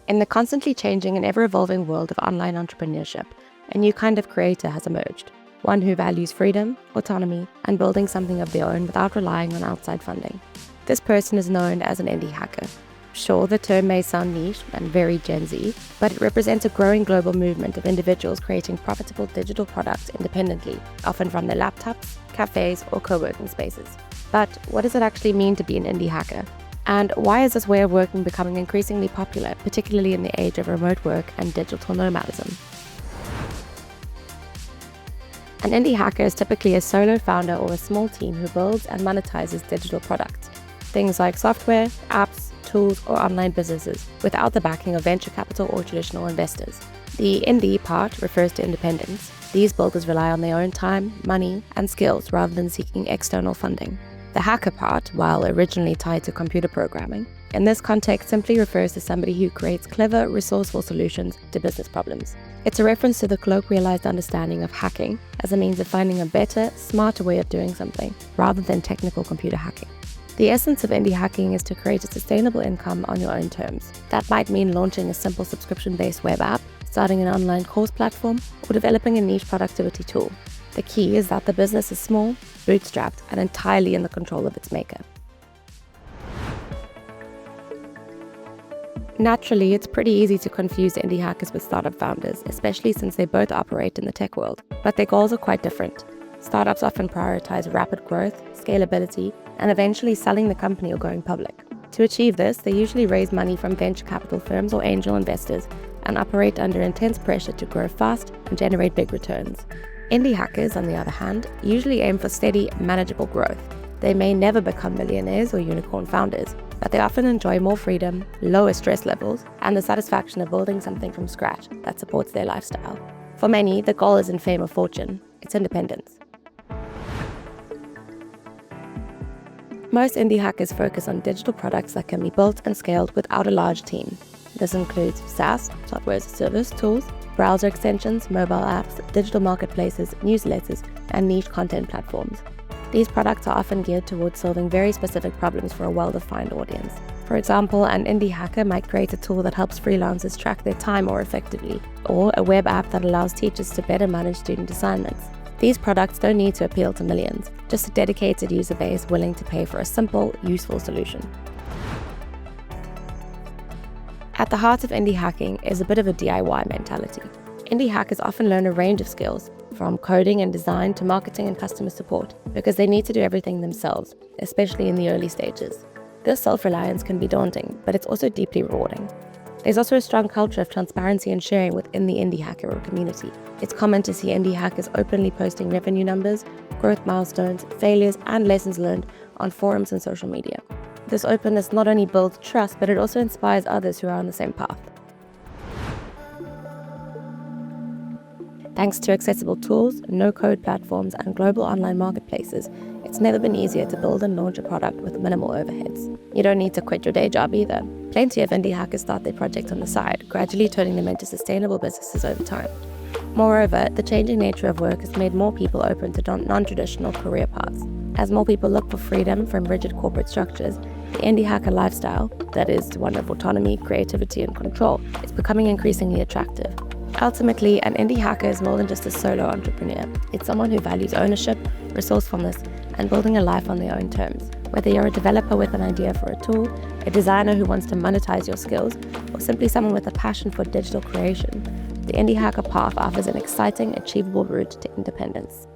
In the constantly changing and ever-evolving world of online entrepreneurship, a new kind of creator has emerged, one who values freedom, autonomy, and building something of their own without relying on outside funding. This person is known as an indie hacker. Sure, the term may sound niche and very Gen Z, but it represents a growing global movement of individuals creating profitable digital products independently, often from their laptops, cafés, or co-working spaces. But what does it actually mean to be an indie hacker? And why is this way of working becoming increasingly popular, particularly in the age of remote work and digital nomadism? An indie hacker is typically a solo founder or a small team who builds and monetizes digital products, things like software, apps, tools, or online businesses, without the backing of venture capital or traditional investors. The indie part refers to independence. These builders rely on their own time, money, and skills rather than seeking external funding. The hacker part, while originally tied to computer programming, in this context simply refers to somebody who creates clever, resourceful solutions to business problems. It's a reference to the colloquialized understanding of hacking as a means of finding a better, smarter way of doing something, rather than technical computer hacking. The essence of indie hacking is to create a sustainable income on your own terms. That might mean launching a simple subscription-based web app, starting an online course platform, or developing a niche productivity tool. The key is that the business is small, bootstrapped, and entirely in the control of its maker. Naturally, it's pretty easy to confuse indie hackers with startup founders, especially since they both operate in the tech world. But their goals are quite different. Startups often prioritize rapid growth, scalability, and eventually selling the company or going public. To achieve this, they usually raise money from venture capital firms or angel investors and operate under intense pressure to grow fast and generate big returns. Indie hackers, on the other hand, usually aim for steady, manageable growth. They may never become millionaires or unicorn founders, but they often enjoy more freedom, lower stress levels, and the satisfaction of building something from scratch that supports their lifestyle. For many, the goal isn't fame or fortune, it's independence. Most indie hackers focus on digital products that can be built and scaled without a large team. This includes SaaS, software as a service tools, browser extensions, mobile apps, digital marketplaces, newsletters, and niche content platforms. These products are often geared towards solving very specific problems for a well-defined audience. For example, an indie hacker might create a tool that helps freelancers track their time more effectively, or a web app that allows teachers to better manage student assignments. These products don't need to appeal to millions, just a dedicated user base willing to pay for a simple, useful solution. At the heart of indie hacking is a bit of a DIY mentality. Indie hackers often learn a range of skills, from coding and design to marketing and customer support, because they need to do everything themselves, especially in the early stages. This self-reliance can be daunting, but it's also deeply rewarding. There's also a strong culture of transparency and sharing within the indie hacker community. It's common to see indie hackers openly posting revenue numbers, growth milestones, failures, and lessons learned on forums and social media. This openness not only builds trust, but it also inspires others who are on the same path. Thanks to accessible tools, no-code platforms, and global online marketplaces, it's never been easier to build and launch a product with minimal overheads. You don't need to quit your day job either. Plenty of indie hackers start their projects on the side, gradually turning them into sustainable businesses over time. Moreover, the changing nature of work has made more people open to non-traditional career paths. As more people look for freedom from rigid corporate structures, the indie hacker lifestyle, that is, one of autonomy, creativity, and control, is becoming increasingly attractive. Ultimately, an indie hacker is more than just a solo entrepreneur. It's someone who values ownership, resourcefulness, and building a life on their own terms. Whether you're a developer with an idea for a tool, a designer who wants to monetize your skills, or simply someone with a passion for digital creation, the indie hacker path offers an exciting, achievable route to independence.